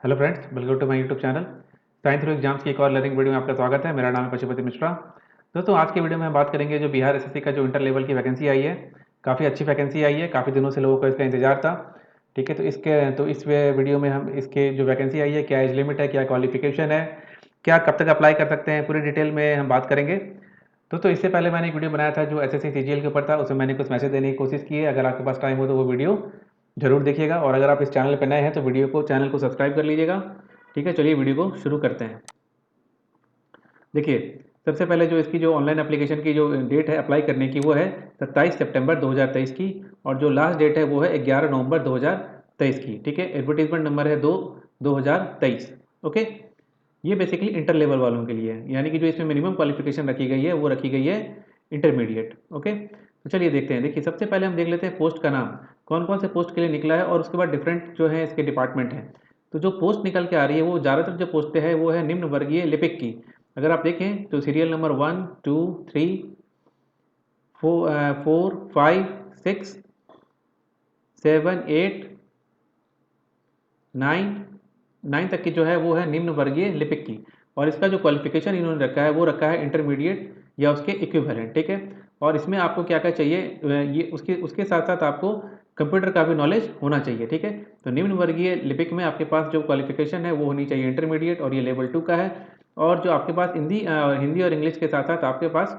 Hello friends, welcome to my YouTube channel. Science through exams की एक और learning video में आपका स्वागत है। मेरा नाम है पशुपति मिश्रा। दोस्तों, आज की वीडियो में हम बात करेंगे जो बिहार एसएससी का जो इंटर लेवल की वैकेंसी आई है। काफ़ी अच्छी वैकेंसी आई है, काफ़ी दिनों से लोगों को इसका इंतजार था। ठीक है, तो इस वीडियो में हम इसके जो वैकेंसी आई है, क्या एज लिमिट है, क्या क्वालिफिकेशन है, क्या कब तक अप्लाई कर सकते हैं, पूरी डिटेल में हम बात करेंगे। दोस्तों, इससे पहले मैंने एक वीडियो बनाया था जो एसएससी सीजीएल के ऊपर था, उसमें मैंने कुछ मैसेज देने की कोशिश की है। अगर आपके पास टाइम हो तो वो वीडियो जरूर देखिएगा, और अगर आप इस चैनल पर नए हैं तो चैनल को सब्सक्राइब कर लीजिएगा। ठीक है, चलिए वीडियो को शुरू करते हैं। देखिए, सबसे पहले जो इसकी जो ऑनलाइन एप्लीकेशन की जो डेट है अप्लाई करने की, वो है 27 सितंबर 2023 की, और जो लास्ट डेट है वो है 11 नवंबर 2023 की। ठीक है, एडवर्टीजमेंट नंबर है 2/2023। ओके, ये बेसिकली इंटर लेवल वालों के लिए है, यानी कि जो इसमें मिनिमम क्वालिफिकेशन रखी गई है वो रखी गई है इंटरमीडिएट। ओके, तो चलिए देखते हैं। देखिए, सबसे पहले हम देख लेते हैं पोस्ट का नाम, कौन कौन से पोस्ट के लिए निकला है, और उसके बाद डिफरेंट जो है इसके डिपार्टमेंट हैं। तो जो पोस्ट निकल के आ रही है वो ज़्यादातर जो पोस्टें है वो है निम्न वर्गीय लिपिक की। अगर आप देखें तो सीरियल नंबर 1 2 3 4 5 6 7 8 9 तक की जो है वो है निम्न वर्गीय लिपिक की। और इसका जो क्वालिफिकेशन इन्होंने रखा है वो रखा है इंटरमीडिएट या उसके इक्विवेलेंट। ठीक है, और इसमें आपको क्या क्या चाहिए, ये उसके उसके साथ साथ आपको कंप्यूटर का भी नॉलेज होना चाहिए। ठीक है, तो निम्न वर्गीय लिपिक में आपके पास जो क्वालिफिकेशन है वो होनी चाहिए इंटरमीडिएट, और ये लेवल 2 का है। और जो आपके पास हिंदी और इंग्लिश के साथ साथ आपके पास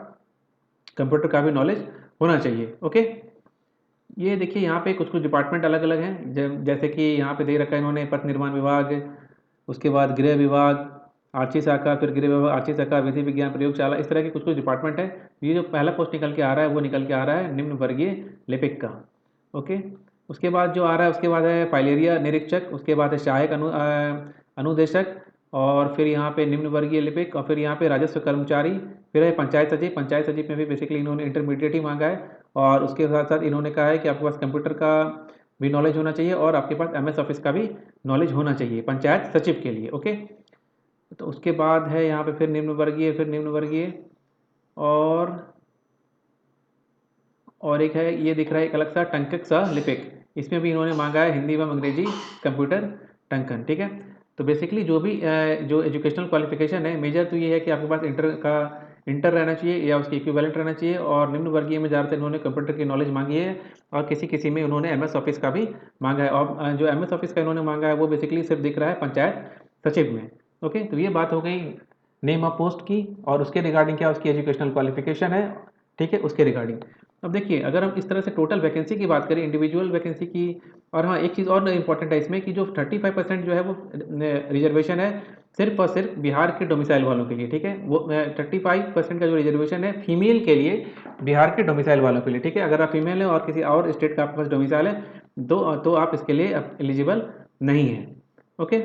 कंप्यूटर का भी नॉलेज होना चाहिए। ओके, ये देखिए यहाँ पे कुछ कुछ डिपार्टमेंट अलग अलग हैं, जैसे कि यहाँ पे दे रखा है इन्होंने पथ निर्माण विभाग, उसके बाद गृह विभाग, आर्ची शाखा, फिर गृह विभाग, आर्ची शाखा, विधि विज्ञान प्रयोगशाला, इस तरह के कुछ कुछ डिपार्टमेंट है। ये जो पहला पोस्ट निकल के आ रहा है वो निकल के आ रहा है निम्न वर्गीय लिपिक का। ओके, उसके बाद जो आ रहा है उसके बाद है फाइलेरिया निरीक्षक, उसके बाद है सहायक अनुदेशक, और फिर यहाँ पे निम्न वर्गीय लिपिक, और फिर यहाँ पे राजस्व कर्मचारी, फिर है पंचायत सचिव। पंचायत सचिव में भी बेसिकली इन्होंने इंटरमीडिएट ही मांगा है, और उसके साथ साथ इन्होंने कहा है कि आपके पास कंप्यूटर का भी नॉलेज होना चाहिए और आपके पास एमएस ऑफिस का भी नॉलेज होना चाहिए पंचायत सचिव के लिए। ओके, तो उसके बाद है यहाँ पे फिर निम्न वर्गीय, फिर निम्न वर्गीय, और एक है ये दिख रहा है एक अलग सा टंकक सा लिपिक। इसमें भी इन्होंने मांगा है हिंदी एवं अंग्रेजी कंप्यूटर टंकन। ठीक है, तो बेसिकली जो भी जो एजुकेशनल क्वालिफिकेशन है, मेजर तो ये है कि आपके पास इंटर रहना चाहिए या उसके इक्विवेलेंट रहना चाहिए, और निम्न वर्गीय में ज़्यादातर इन्होंने कंप्यूटर की नॉलेज मांगी है, और किसी किसी में उन्होंने एमएस ऑफिस का भी मांगा है। और जो एमएस ऑफिस का इन्होंने मांगा है वो बेसिकली सिर्फ दिख रहा है पंचायत सचिव में। ओके, तो ये बात हो गई नेम ऑफ पोस्ट की, और उसके रिगार्डिंग क्या उसकी एजुकेशनल क्वालिफिकेशन है। ठीक है, उसके रिगार्डिंग अब देखिए, अगर हम इस तरह से टोटल वैकेंसी की बात करें, इंडिविजुअल वैकेंसी की। और हाँ, एक चीज़ और इंपॉर्टेंट है इसमें कि जो 35% जो है वो रिजर्वेशन है सिर्फ और सिर्फ बिहार के डोमिसाइल वालों के लिए। ठीक है, वो 35% का जो रिजर्वेशन है फीमेल के लिए, बिहार के डोमिसाइल वालों के लिए। ठीक है, अगर आप फीमेल हैं और किसी और स्टेट का आपके पास डोमिसाइल है तो आप इसके लिए एलिजिबल नहीं है। ओके,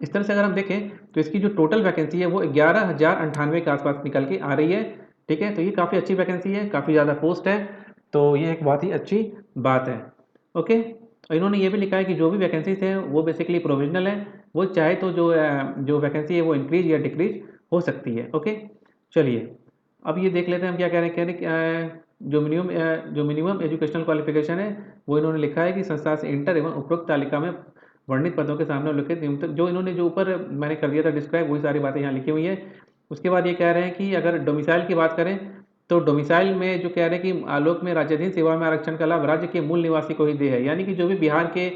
इस तरह से अगर हम देखें तो इसकी जो टोटल वैकेंसी है वो 11,098 के आसपास निकल के आ रही है। ठीक है, तो ये काफ़ी अच्छी वैकेंसी है, काफ़ी ज़्यादा पोस्ट है, तो ये एक बहुत ही अच्छी बात है। ओके, और इन्होंने ये भी लिखा है कि जो भी वैकेंसीज है वो बेसिकली प्रोविजनल है, वो चाहे तो जो वैकेंसी है वो इंक्रीज या डिक्रीज हो सकती है। ओके, चलिए अब ये देख लेते हैं हम क्या कह रहे हैं। कह रहे हैं कि, जो मिनिमम एजुकेशनल क्वालिफिकेशन है वो इन्होंने लिखा है कि संस्था से इंटर एवं उपरोक्त तालिका में वर्णित पदों के सामने उल्लिखित न्यूनतम, जो इन्होंने जो ऊपर मैंने कर दिया था डिस्क्राइब, वही सारी बातें यहाँ लिखी हुई है। उसके बाद ये कह रहे हैं कि अगर डोमिसाइल की बात करें तो डोमिसाइल में जो कह रहे हैं कि आलोक में राज्याधीन सेवा में आरक्षण का लाभ राज्य के मूल निवासी को ही दे है, यानी कि जो भी बिहार के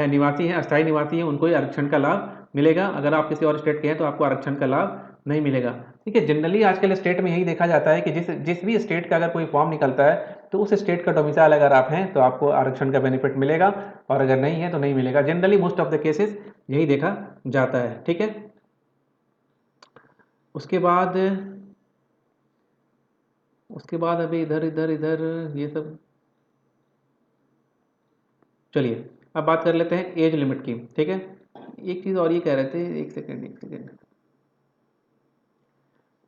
निवासी हैं, अस्थायी निवासी हैं, उनको ही आरक्षण का लाभ मिलेगा। अगर आप किसी और स्टेट के हैं तो आपको आरक्षण का लाभ नहीं मिलेगा। ठीक है, जनरली आजकल स्टेट में यही देखा जाता है कि जिस जिस भी स्टेट का अगर कोई फॉर्म निकलता है तो उस स्टेट का डोमिसाइल अगर आप हैं तो आपको आरक्षण का बेनिफिट मिलेगा, और अगर नहीं है तो नहीं मिलेगा। Generally most of the cases यही देखा जाता है। ठीक है, उसके बाद अभी इधर इधर इधर ये सब, चलिए अब बात कर लेते हैं एज लिमिट की। ठीक है, एक चीज़ और ये कह रहे थे, एक सेकेंड,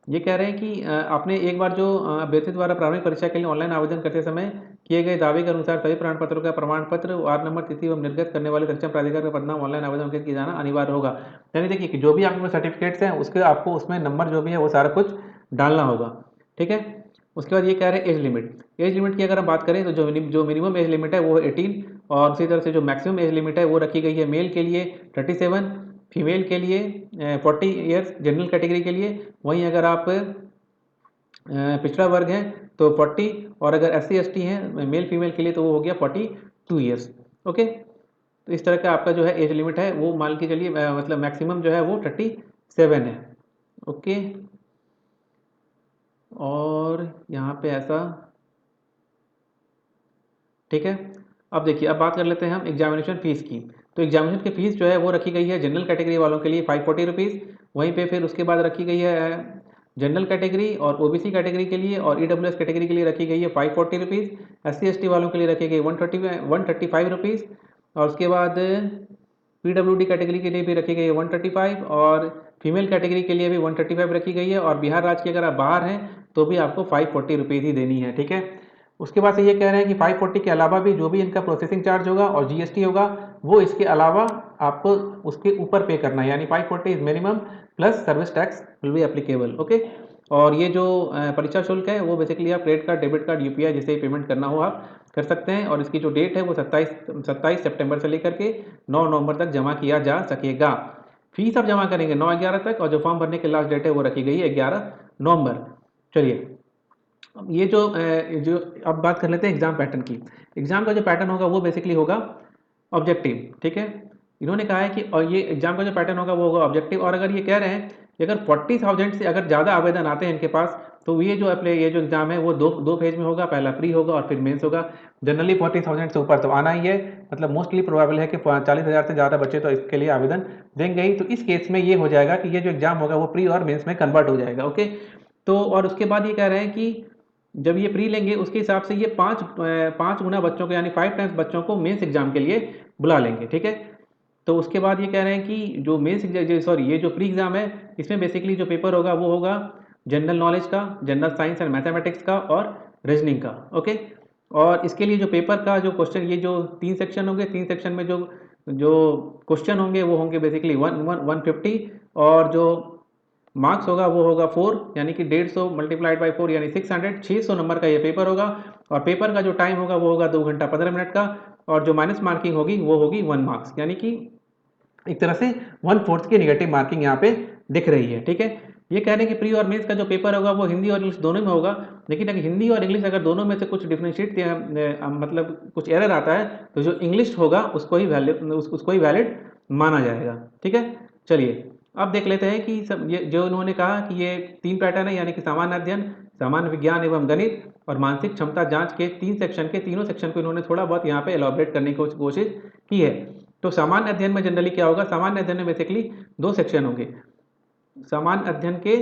ये कह रहे हैं कि आपने एक बार जो अभ्यर्थी द्वारा प्रारंभिक परीक्षा के लिए ऑनलाइन आवेदन करते समय किए गए दावे के अनुसार सभी प्रमाण पत्रों का प्रमाण पत्र, वार्ड नंबर, तिथि एवं निर्गत करने वाले सक्षम प्राधिकार का पदनाम ऑनलाइन आवेदन अंकित किया जाना अनिवार्य होगा। यानी देखिए कि जो भी आपके पास सर्टिफिकेट्स हैं उसके आपको उसमें नंबर जो भी है वो सारा कुछ डालना होगा। ठीक है, उसके बाद ये कह रहे हैं एज लिमिट की अगर हम बात करें तो जो मिनिमम एज लिमिट है वो 18, और उसी तरह से जो मैक्सिमम एज लिमिट है वो रखी गई है मेल के लिए 37, फीमेल के लिए 40 ईयर्स जनरल कैटेगरी के लिए। वहीं अगर आप पिछड़ा वर्ग है तो 40, और अगर SC ST हैं मेल फीमेल के लिए तो वो हो गया 42 ईयर्स। ओके, तो इस तरह का आपका जो है एज लिमिट है वो मान के चलिए मतलब मैक्सिमम जो है वो 37 है। ओके, और यहाँ पे ऐसा, ठीक है। अब देखिए, अब बात कर लेते हैं हम एग्जामिनेशन फीस की। तो एग्जामिनेशन की फीस जो है वो रखी गई है जनरल कैटेगरी वालों के लिए 540 रुपीज़। वहीं पे फिर उसके बाद रखी गई है जनरल कैटेगरी और OBC कैटेगरी के लिए और EWS कैटेगरी के लिए रखी गई है 540 रुपीज़। SC ST वालों के लिए रखी गई 135 रुपीज़। और उसके बाद PWD कैटेगरी के लिए भी रखी गई है 135, और फीमेल कैटेगरी के लिए भी 135 रखी गई है। और बिहार राज्य के अगर आप बाहर हैं तो भी आपको 540 रुपीज़ ही देनी है, ठीक है। उसके बाद से ये कह रहे हैं कि 540 के अलावा भी जो भी इनका प्रोसेसिंग चार्ज होगा और GST होगा वो इसके अलावा आपको उसके ऊपर पे करना है, यानी 540 is minimum plus service tax will be applicable. Okay, और ये जो परीक्षा शुल्क है वो बेसिकली आप credit card, debit card, UPI जिसे पेमेंट करना हो आप कर सकते हैं। और इसकी जो डेट है वो 27 सितंबर से लेकर के 9 नवंबर तक जमा किया जा सकेगा। फीस आप जमा करेंगे 9/11 तक, और जो फॉर्म भरने की लास्ट डेट है वो रखी गई है 11 नवंबर। चलिए, अब ये जो अब बात कर लेते हैं एग्जाम पैटर्न की। एग्जाम का जो पैटर्न होगा वो बेसिकली होगा ऑब्जेक्टिव, ठीक है। इन्होंने कहा है कि और ये एग्जाम का जो पैटर्न होगा वो होगा ऑब्जेक्टिव। और अगर ये कह रहे हैं कि अगर 40,000 से अगर ज़्यादा आवेदन आते हैं इनके पास तो ये जो एग्जाम है वो दो फेज में होगा, पहला प्री होगा और फिर मेंस होगा। जनरली 40,000 से ऊपर तो आना ही है, मतलब मोस्टली प्रोबेबल है कि 40,000 से ज़्यादा बच्चे तो इसके लिए आवेदन देंगे ही। तो इस केस में ये हो जाएगा कि ये जो एग्जाम होगा वो प्री और मेंस में कन्वर्ट हो जाएगा। ओके, तो और उसके बाद ये कह रहे हैं कि जब ये प्री लेंगे उसके हिसाब से ये पाँच गुना बच्चों को, यानी 5 टाइम्स बच्चों को मेंस एग्जाम के लिए बुला लेंगे, ठीक है। तो उसके बाद ये कह रहे हैं कि जो मेंस सॉरी ये जो प्री एग्जाम है इसमें बेसिकली जो पेपर होगा वो होगा जनरल नॉलेज का, जनरल साइंस एंड मैथमेटिक्स का और रीजनिंग का। ओके, और इसके लिए जो पेपर का जो क्वेश्चन, ये जो 3 सेक्शन होंगे, 3 सेक्शन में जो जो क्वेश्चन होंगे वो होंगे बेसिकली 150, और जो मार्क्स होगा वो होगा 4, यानी कि 150 मल्टीप्लाइड बाई 4 यानी 600 नंबर का ये पेपर होगा। और पेपर का जो टाइम होगा वो होगा 2 घंटा 15 मिनट का, और जो माइनस मार्किंग होगी वो होगी 1 मार्क्स, यानी कि एक तरह से 1/4 की नेगेटिव मार्किंग यहाँ पे दिख रही है, ठीक है। ये कह रहे हैं कि प्री और मेंस का जो पेपर होगा वो हिंदी और इंग्लिश दोनों में होगा, लेकिन अगर हिंदी और इंग्लिश अगर दोनों में से कुछ डिफ्रेंशिएट मतलब कुछ एरर आता है तो जो इंग्लिश होगा उसको ही वैलिड माना जाएगा, ठीक है। चलिए, अब देख लेते हैं कि सब ये जो उन्होंने कहा कि ये 3 पैटर्न है, यानी कि सामान्य अध्ययन, सामान्य विज्ञान एवं गणित और मानसिक क्षमता जांच के 3 सेक्शन के तीनों सेक्शन को इन्होंने थोड़ा बहुत यहाँ पे एलॉबरेट करने की कोशिश की है। तो सामान्य अध्ययन में जनरली क्या होगा, सामान्य अध्ययन में बेसिकली 2 सेक्शन होंगे। सामान्य अध्ययन के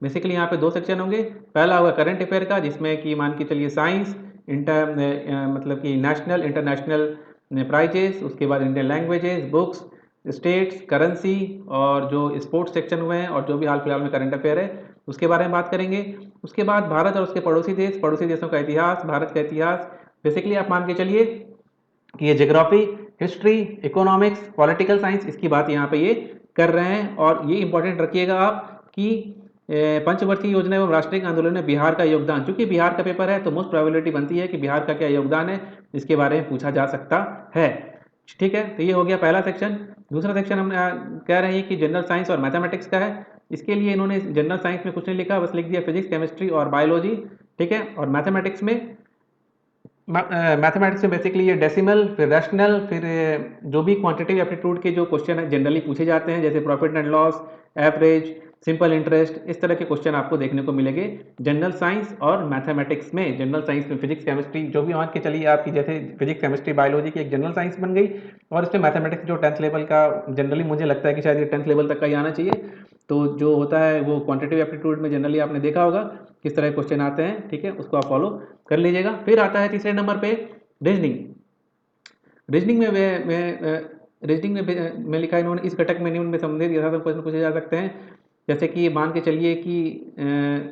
बेसिकली यहाँ पे 2 सेक्शन होंगे। पहला होगा करंट अफेयर का, जिसमें कि मान के चलिए साइंस, मतलब कि नेशनल इंटरनेशनल प्राइजेस, उसके बाद Indian languages, books, states, currency, और जो स्पोर्ट्स सेक्शन हुए हैं और जो भी हाल फिलहाल में करंट अफेयर है उसके बारे में बात करेंगे। उसके बाद भारत और उसके पड़ोसी देशों का इतिहास, भारत का इतिहास, बेसिकली आप मान के चलिए कि ये geography, history, economics, political science, इसकी बात यहाँ पे ये कर रहे हैं। और ये इंपॉर्टेंट रखिएगा आप कि पंचवर्षीय योजना एवं राष्ट्रीय आंदोलन में बिहार का योगदान, चूंकि बिहार का पेपर है तो मोस्ट प्रोबेबिलिटी बनती है कि बिहार का क्या योगदान है इसके बारे में पूछा जा सकता है, ठीक है। तो ये हो गया पहला सेक्शन। दूसरा सेक्शन हम कह रहे हैं कि जनरल साइंस और मैथमेटिक्स का है। इसके लिए इन्होंने जनरल साइंस में कुछ नहीं लिखा, बस लिख दिया फिजिक्स, केमिस्ट्री और बायोलॉजी, ठीक है। और मैथमेटिक्स में बेसिकली ये डेसिमल, फिर रैशनल, फिर जो भी क्वांटिटेटिव एप्टीट्यूड के जो क्वेश्चन है जनरली पूछे जाते हैं, जैसे profit and loss, average, simple interest, इस तरह के क्वेश्चन आपको देखने को मिलेंगे जनरल साइंस और मैथमेटिक्स में। जनरल साइंस में फिजिक्स, केमिस्ट्री, जो भी मान के चलिए आपकी जैसे फिजिक्स, केमिस्ट्री, बायोलॉजी की एक जनरल साइंस बन गई, और इसमें मैथमेटिक्स जो 10th लेवल का, जनरली मुझे लगता है कि शायद ये 10th लेवल तक का ही आना चाहिए। तो जो होता है वो क्वांटिटेटिव एप्टीट्यूड में जनरली आपने देखा होगा किस तरह के क्वेश्चन आते हैं, ठीक है, उसको आप फॉलो कर लीजिएगा। फिर आता है तीसरे नंबर पे रीजनिंग। रीजनिंग में लिखा है इन्होंने, इस घटक में निम्न में संबंधित यथार्थक प्रश्न पूछे जा सकते हैं। जैसे कि मान के चलिए कि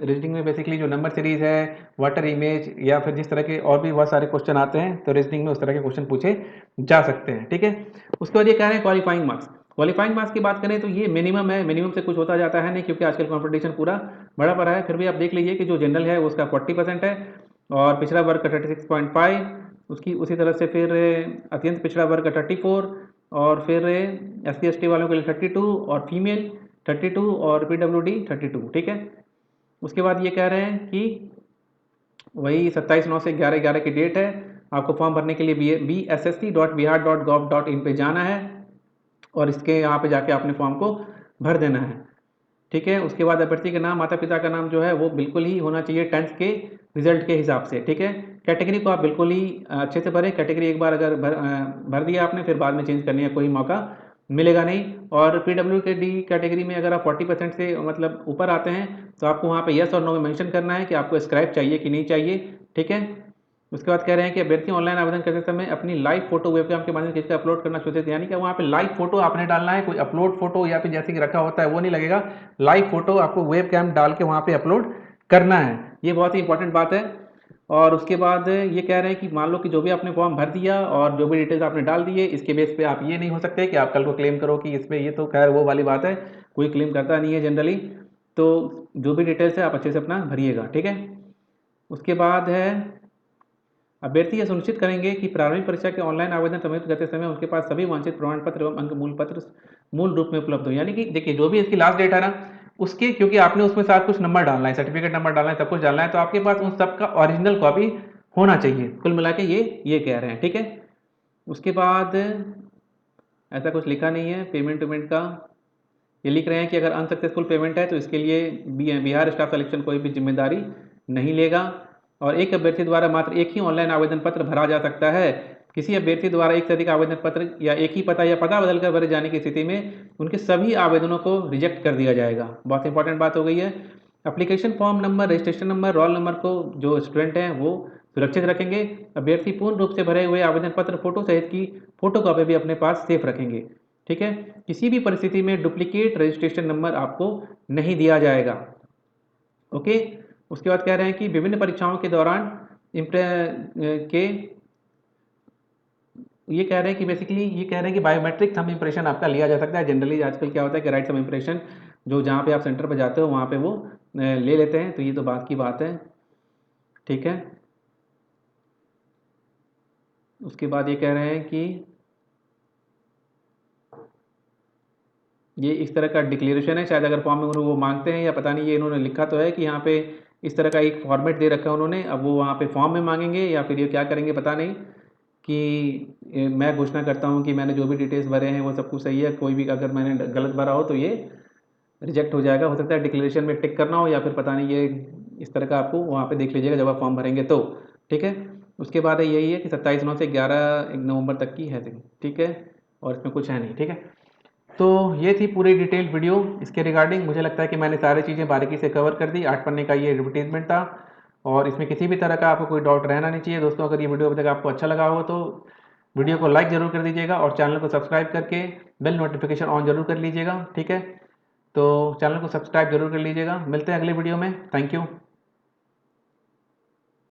रीजनिंग में बेसिकली जो नंबर सीरीज है, वाटर इमेज, या फिर जिस तरह के और भी बहुत सारे क्वेश्चन आते हैं, तो रीजनिंग में उस तरह के क्वेश्चन पूछे जा सकते हैं, ठीक है। उसके बाद ये कह रहे हैं क्वालिफाइंग मार्क्स। क्वालिफाइंग मार्क्स की बात करें तो ये मिनिमम है, मिनिमम से कुछ होता जाता है नहीं, क्योंकि आजकल कंपटीशन पूरा बड़ा है। फिर भी आप देख लीजिए कि जो जनरल है उसका 40% है, और पिछड़ा वर्ग का 36.5, उसकी उसी तरह से फिर अत्यंत पिछड़ा वर्ग का 34, और फिर SC ST वालों के लिए 32, और फीमेल 32, और PWD 32, ठीक है। उसके बाद ये कह रहे हैं कि वही 27/9 से 11/11 की डेट है, आपको फॉर्म भरने के लिए bssc.bihar.gov.in पे जाना है और इसके यहाँ पे जाके आपने फॉर्म को भर देना है, ठीक है। उसके बाद अभ्यर्थी का नाम, माता पिता का नाम जो है वो बिल्कुल ही होना चाहिए 10th के रिजल्ट के हिसाब से, ठीक है। कैटेगरी को आप बिल्कुल ही अच्छे से भरें, कैटेगरी एक बार अगर भर दिया आपने, फिर बाद में चेंज करने का कोई मौका मिलेगा नहीं। और PWD कैटेगरी में अगर आप 40% से मतलब ऊपर आते हैं तो आपको वहाँ पे यस और नो में मेंशन करना है कि आपको स्क्राइब चाहिए कि नहीं चाहिए, ठीक है। उसके बाद कह रहे हैं कि अभ्यर्थी ऑनलाइन आवेदन करते समय अपनी लाइव फोटो वेबकैम के माध्यम से खींचकर अपलोड करना सुनिश्चित, यानी कि वहाँ पे लाइव फोटो आपने डालना है, कोई अपलोड फोटो या फिर जैसे कि रखा होता है वो नहीं लगेगा, लाइव फोटो आपको वेबकैम डाल के वहाँ पे अपलोड करना है, ये बहुत ही इंपॉर्टेंट बात है। और उसके बाद ये कह रहे हैं कि मान लो कि जो भी आपने फॉर्म भर दिया और जो भी डिटेल्स आपने डाल दिए, इसके बेस पे आप ये नहीं हो सकते कि आप कल को क्लेम करो कि इसमें, ये तो खैर वो वाली बात है, कोई क्लेम करता नहीं है जनरली। तो जो भी डिटेल्स है आप अच्छे से अपना भरिएगा, ठीक है। उसके बाद है अभ्यर्थी यह सुनिश्चित करेंगे कि प्रारंभिक परीक्षा के ऑनलाइन आवेदन सबमिट करते समय उनके पास सभी वांछित प्रमाण पत्र एवं अंक मूल पत्र मूल रूप में उपलब्ध हो, यानी कि देखिए जो भी इसकी लास्ट डेट है ना, उसके क्योंकि आपने उसमें साथ कुछ नंबर डालना है, सर्टिफिकेट नंबर डालना है, सब कुछ डालना है, तो आपके पास उन सब का ओरिजिनल कॉपी होना चाहिए। कुल मिला के ये कह रहे हैं, ठीक है। उसके बाद ऐसा कुछ लिखा नहीं है पेमेंट वेमेंट का, ये लिख रहे हैं कि अगर अनसक्सेसफुल पेमेंट है तो इसके लिए बिहार स्टाफ सिलेक्शन कोई भी जिम्मेदारी नहीं लेगा। और एक अभ्यर्थी द्वारा मात्र एक ही ऑनलाइन आवेदन पत्र भरा जा सकता है। किसी अभ्यर्थी द्वारा एक से अधिक आवेदन पत्र या एक ही पता या पता बदलकर भरे जाने की स्थिति में उनके सभी आवेदनों को रिजेक्ट कर दिया जाएगा। बहुत इंपॉर्टेंट बात हो गई है। Application form number, registration number, roll number को जो स्टूडेंट हैं वो सुरक्षित रखेंगे। अभ्यर्थी पूर्ण रूप से भरे हुए आवेदन पत्र फोटो सहित की फोटो कॉपी भी अपने पास सेफ रखेंगे, ठीक है। किसी भी परिस्थिति में डुप्लीकेट रजिस्ट्रेशन नंबर आपको नहीं दिया जाएगा, ओके। उसके बाद कह रहे हैं कि विभिन्न परीक्षाओं के दौरान के ये कह रहे हैं कि बेसिकली ये कह रहे हैं कि बायोमेट्रिक थंब इंप्रेशन आपका लिया जा सकता है। जनरली आजकल क्या होता है कि राइट थंब इंप्रेशन जो जहाँ पे आप सेंटर पर जाते हो वहाँ पे वो ले लेते हैं, तो ये तो बात की बात है, ठीक है। उसके बाद ये कह रहे हैं कि ये इस तरह का डिक्लेरेशन है, शायद अगर फॉर्म में उन्होंने वो मांगते हैं या पता नहीं, ये इन्होंने लिखा तो है कि यहाँ पे इस तरह का एक फॉर्मेट दे रखा है उन्होंने, अब वो वहाँ पे फॉर्म में मांगेंगे या फिर ये क्या करेंगे पता नहीं, कि मैं घोषणा करता हूँ कि मैंने जो भी डिटेल्स भरे हैं वो सब कुछ सही है, कोई भी अगर मैंने गलत भरा हो तो ये रिजेक्ट हो जाएगा। हो सकता है डिक्लेरेशन में टिक करना हो या फिर पता नहीं, ये इस तरह का आपको वहाँ पे देख लीजिएगा जब आप फॉर्म भरेंगे तो, ठीक है। उसके बाद यही है कि 27/9 से 11 नवंबर तक की है, ठीक है, और इसमें कुछ है नहीं, ठीक है। तो ये थी पूरी डिटेल वीडियो इसके रिगार्डिंग। मुझे लगता है कि मैंने सारी चीज़ें बारीकी से कवर कर दी। 8 पन्ने का ये एडवर्टीजमेंट था और इसमें किसी भी तरह का आपको कोई डाउट रहना नहीं चाहिए। दोस्तों अगर ये वीडियो अभी तक आपको अच्छा लगा हो तो वीडियो को लाइक ज़रूर कर दीजिएगा और चैनल को सब्सक्राइब करके बेल नोटिफिकेशन ऑन जरूर कर लीजिएगा, ठीक है। तो चैनल को सब्सक्राइब जरूर कर लीजिएगा। मिलते हैं अगली वीडियो में। Thank you.